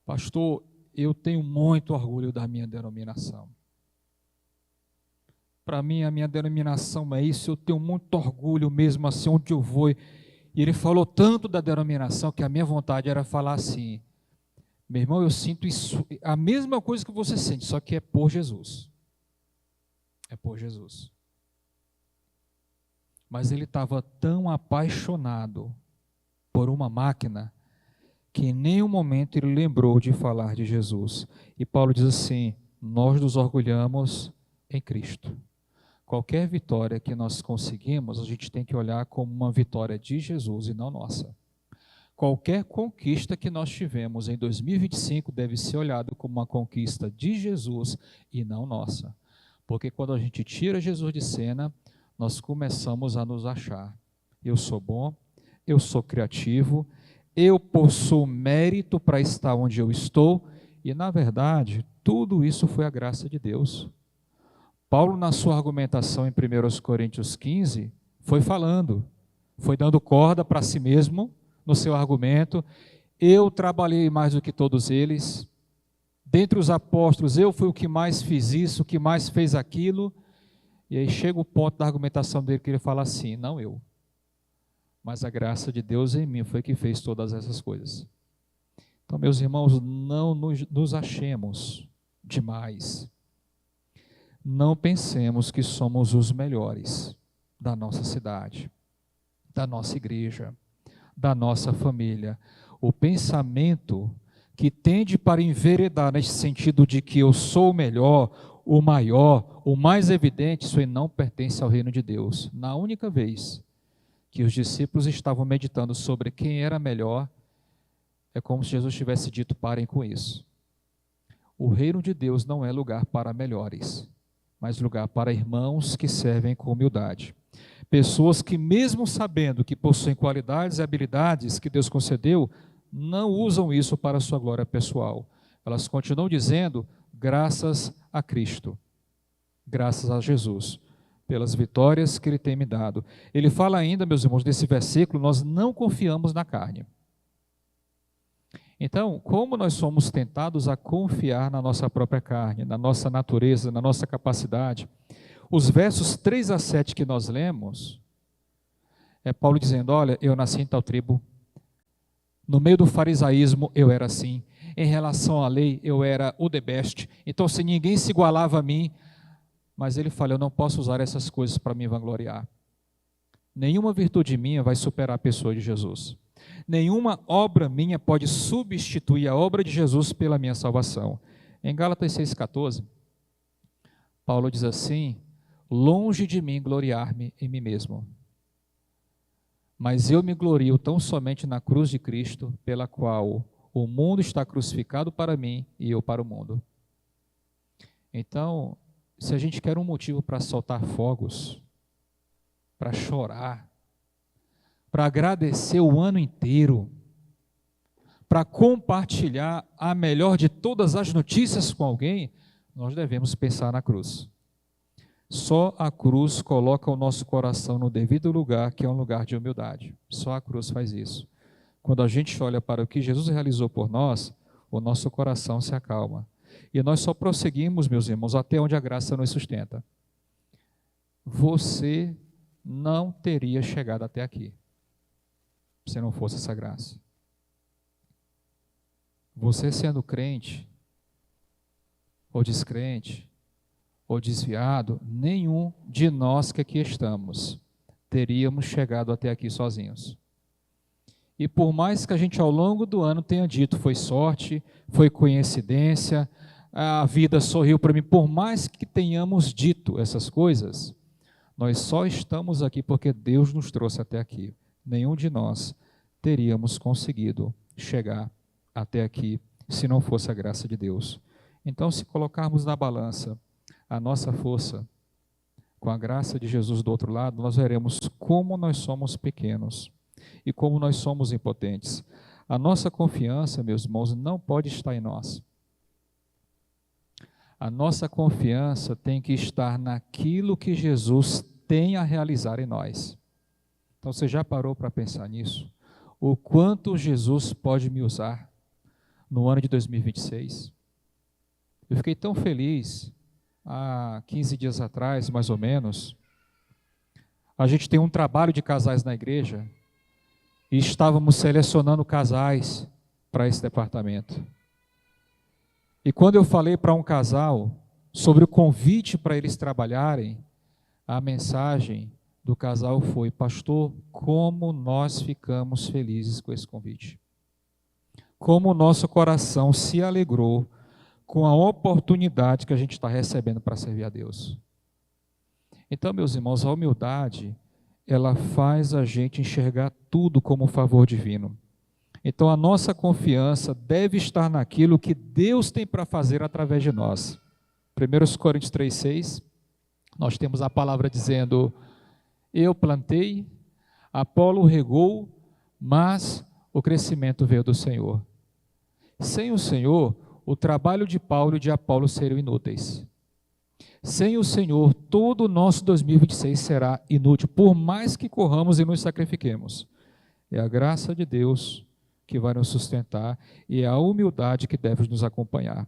pastor, eu tenho muito orgulho da minha denominação. Para mim, a minha denominação é isso, eu tenho muito orgulho mesmo assim, onde eu vou. E ele falou tanto da denominação que a minha vontade era falar assim, Meu irmão, eu sinto isso, a mesma coisa que você sente, só que é por Jesus. É por Jesus. Mas ele estava tão apaixonado por uma máquina que em nenhum momento ele lembrou de falar de Jesus. E Paulo diz assim: nós nos orgulhamos em Cristo. Qualquer vitória que nós conseguimos, a gente tem que olhar como uma vitória de Jesus e não nossa. Qualquer conquista que nós tivemos em 2025 deve ser olhado como uma conquista de Jesus e não nossa. Porque quando a gente tira Jesus de cena, nós começamos a nos achar. Eu sou bom, eu sou criativo, eu possuo mérito para estar onde eu estou, e na verdade, tudo isso foi a graça de Deus. Paulo, na sua argumentação em 1 Coríntios 15, foi falando, foi dando corda para si mesmo, no seu argumento. Eu trabalhei mais do que todos eles, dentre os apóstolos eu fui o que mais fiz isso, o que mais fez aquilo, e aí chega o ponto da argumentação dele que ele fala assim: não eu, mas a graça de Deus em mim foi que fez todas essas coisas. Então, meus irmãos, não nos achemos demais. Não pensemos que somos os melhores da nossa cidade, da nossa igreja, da nossa família. O pensamento que tende para enveredar nesse sentido de que eu sou o melhor, o maior, o mais evidente, isso aí não pertence ao reino de Deus. Na única vez que os discípulos estavam meditando sobre quem era melhor, é como se Jesus tivesse dito: parem com isso. O reino de Deus não é lugar para melhores, mas lugar para irmãos que servem com humildade. Pessoas que, mesmo sabendo que possuem qualidades e habilidades que Deus concedeu, não usam isso para a sua glória pessoal. Elas continuam dizendo: graças a Cristo, graças a Jesus, pelas vitórias que Ele tem me dado. Ele fala ainda, meus irmãos, nesse versículo: nós não confiamos na carne. Então, como nós somos tentados a confiar na nossa própria carne, na nossa natureza, na nossa capacidade, os versos 3 a 7 que nós lemos, é Paulo dizendo: olha, eu nasci em tal tribo, no meio do farisaísmo eu era assim, em relação à lei eu era o the best, então se ninguém se igualava a mim, mas ele fala: eu não posso usar essas coisas para me vangloriar. Nenhuma virtude minha vai superar a pessoa de Jesus. Nenhuma obra minha pode substituir a obra de Jesus pela minha salvação. Em Gálatas 6,14, Paulo diz assim: longe de mim gloriar-me em mim mesmo, mas eu me glorio tão somente na cruz de Cristo, pela qual o mundo está crucificado para mim e eu para o mundo. Então, se a gente quer um motivo para soltar fogos, para chorar, para agradecer o ano inteiro, para compartilhar a melhor de todas as notícias com alguém, nós devemos pensar na cruz. Só a cruz coloca o nosso coração no devido lugar, que é um lugar de humildade. Só a cruz faz isso. Quando a gente olha para o que Jesus realizou por nós, o nosso coração se acalma. E nós só prosseguimos, meus irmãos, até onde a graça nos sustenta. Você não teria chegado até aqui se não fosse essa graça. Você sendo crente, ou descrente, ou desviado, nenhum de nós que aqui estamos teríamos chegado até aqui sozinhos. E por mais que a gente ao longo do ano tenha dito foi sorte, foi coincidência, a vida sorriu para mim, por mais que tenhamos dito essas coisas, nós só estamos aqui porque Deus nos trouxe até aqui. Nenhum de nós teríamos conseguido chegar até aqui se não fosse a graça de Deus. Então, se colocarmos na balança a nossa força com a graça de Jesus do outro lado, nós veremos como nós somos pequenos e como nós somos impotentes. A nossa confiança, meus irmãos, não pode estar em nós. A nossa confiança tem que estar naquilo que Jesus tem a realizar em nós. Então, você já parou para pensar nisso? O quanto Jesus pode me usar no ano de 2026? Eu fiquei tão feliz, há 15 dias atrás, mais ou menos, a gente tem um trabalho de casais na igreja, e estávamos selecionando casais para esse departamento. E quando eu falei para um casal sobre o convite para eles trabalharem, a mensagem do casal foi: pastor, como nós ficamos felizes com esse convite. Como o nosso coração se alegrou com a oportunidade que a gente está recebendo para servir a Deus. Então, meus irmãos, a humildade, ela faz a gente enxergar tudo como um favor divino. Então, a nossa confiança deve estar naquilo que Deus tem para fazer através de nós. 1 Coríntios 3,6, nós temos a palavra dizendo: eu plantei, Apolo regou, mas o crescimento veio do Senhor. Sem o Senhor, o trabalho de Paulo e de Apolo seriam inúteis. Sem o Senhor, todo o nosso 2026 será inútil, por mais que corramos e nos sacrifiquemos. É a graça de Deus que vai nos sustentar e é a humildade que deve nos acompanhar.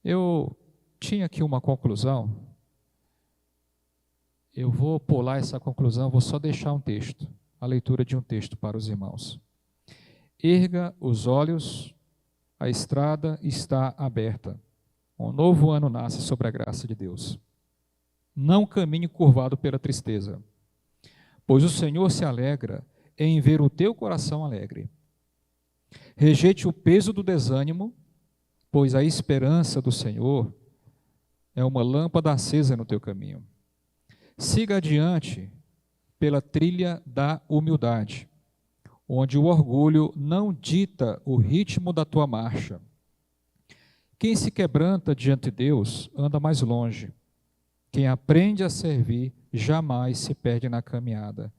Eu tinha aqui uma conclusão. Eu vou pular essa conclusão, vou só deixar um texto, a leitura de um texto para os irmãos. Erga os olhos, a estrada está aberta. Um novo ano nasce sobre a graça de Deus. Não caminhe curvado pela tristeza, pois o Senhor se alegra em ver o teu coração alegre. Rejeite o peso do desânimo, pois a esperança do Senhor é uma lâmpada acesa no teu caminho. Siga adiante pela trilha da humildade, onde o orgulho não dita o ritmo da tua marcha. Quem se quebranta diante de Deus anda mais longe. Quem aprende a servir jamais se perde na caminhada.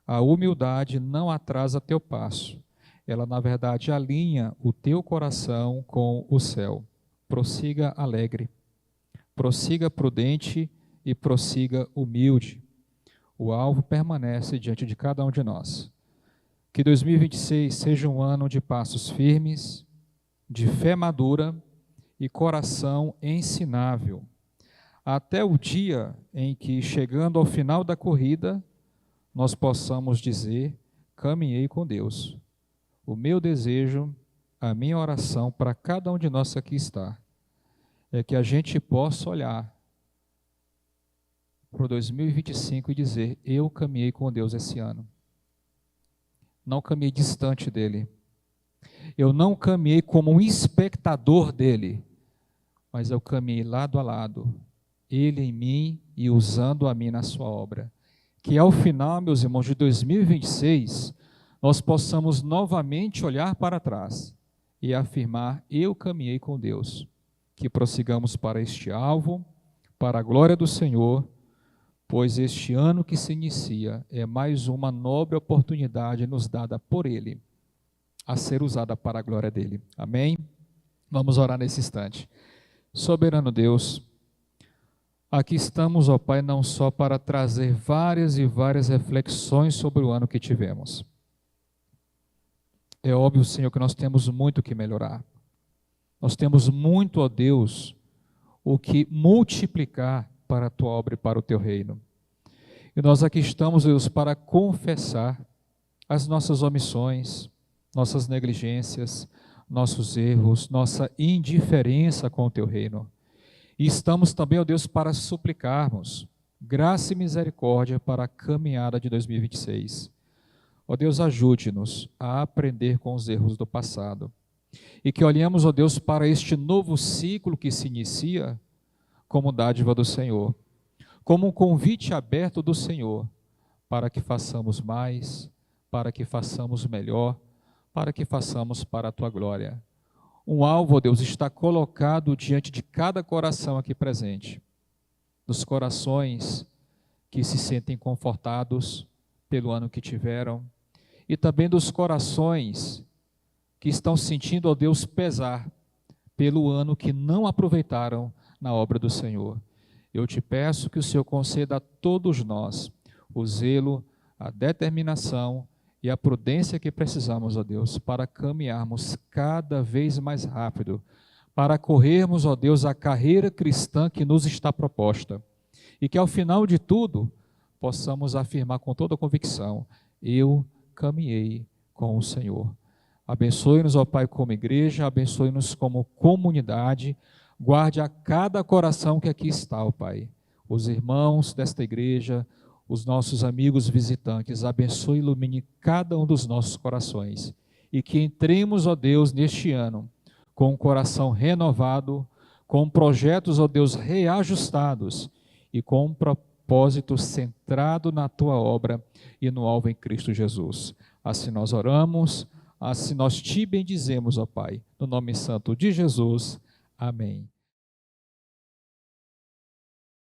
A humildade não atrasa teu passo. Ela, na verdade, alinha o teu coração com o céu. Prossiga alegre, prossiga prudente e prossiga humilde. O alvo permanece diante de cada um de nós. Que 2026 seja um ano de passos firmes, de fé madura e coração ensinável, até o dia em que, chegando ao final da corrida, nós possamos dizer: caminhei com Deus. O meu desejo, a minha oração para cada um de nós que aqui está, é que a gente possa olhar para o 2025 e dizer: eu caminhei com Deus esse ano. Não caminhei distante dele. Eu não caminhei como um espectador dele, mas eu caminhei lado a lado, ele em mim e usando a mim na sua obra. Que ao final, meus irmãos, de 2026, nós possamos novamente olhar para trás e afirmar: eu caminhei com Deus. Que prossigamos para este alvo, para a glória do Senhor, pois este ano que se inicia é mais uma nobre oportunidade nos dada por Ele, a ser usada para a glória dEle. Amém? Vamos orar nesse instante. Soberano Deus, aqui estamos, ó Pai, não só para trazer várias e várias reflexões sobre o ano que tivemos. É óbvio, Senhor, que nós temos muito que melhorar. Nós temos muito, ó Deus, o que multiplicar para a Tua obra e para o Teu reino. E nós aqui estamos, Deus, para confessar as nossas omissões, nossas negligências, nossos erros, nossa indiferença com o Teu reino. E estamos também, ó Deus, para suplicarmos graça e misericórdia para a caminhada de 2026. Ó Deus, ajude-nos a aprender com os erros do passado. E que olhemos, ó Deus, para este novo ciclo que se inicia como dádiva do Senhor, como um convite aberto do Senhor, para que façamos mais, para que façamos melhor, para que façamos para a Tua glória. Um alvo, ó Deus, está colocado diante de cada coração aqui presente, dos corações que se sentem confortados pelo ano que tiveram, e também dos corações que estão sentindo, ó Deus, pesar pelo ano que não aproveitaram na obra do Senhor. Eu te peço que o Senhor conceda a todos nós o zelo, a determinação e a prudência que precisamos, ó Deus, para caminharmos cada vez mais rápido, para corrermos, ó Deus, a carreira cristã que nos está proposta. E que ao final de tudo, possamos afirmar com toda a convicção: eu caminhei com o Senhor. Abençoe-nos, ó Pai, como igreja, abençoe-nos como comunidade, guarde a cada coração que aqui está, ó Pai. Os irmãos desta igreja, os nossos amigos visitantes, abençoe e ilumine cada um dos nossos corações. E que entremos, ó Deus, neste ano, com um coração renovado, com projetos, ó Deus, reajustados e com um propósito centrado na Tua obra e no alvo em Cristo Jesus. Assim nós oramos, assim nós Te bendizemos, ó Pai, no nome santo de Jesus. Amém.